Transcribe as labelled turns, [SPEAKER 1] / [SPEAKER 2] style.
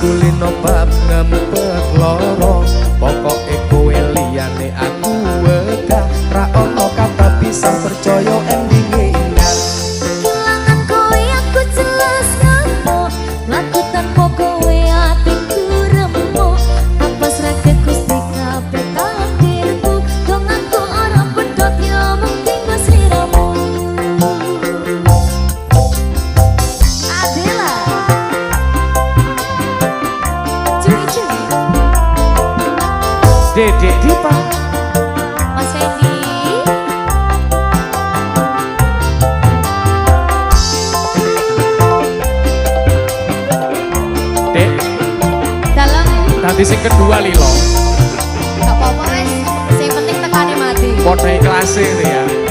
[SPEAKER 1] kulino bab ngempet loro pokoke kowe liyane aku wegah ra ono kata bisa percaya endinge indah
[SPEAKER 2] kelangan kowe aku jelas ngamuk laku tanpa kowe atiku remuk apa srake Gusti kabeh takdirku dong aku ora pedot ya mung tinggal sliramu Adela cuy
[SPEAKER 1] Dedek Dipa
[SPEAKER 2] Mas Fendi
[SPEAKER 1] Dek
[SPEAKER 2] dalam
[SPEAKER 1] tadi sing kedua lilo
[SPEAKER 2] gak apa-apa mas yang penting tekane mati
[SPEAKER 1] podo ikhlas ya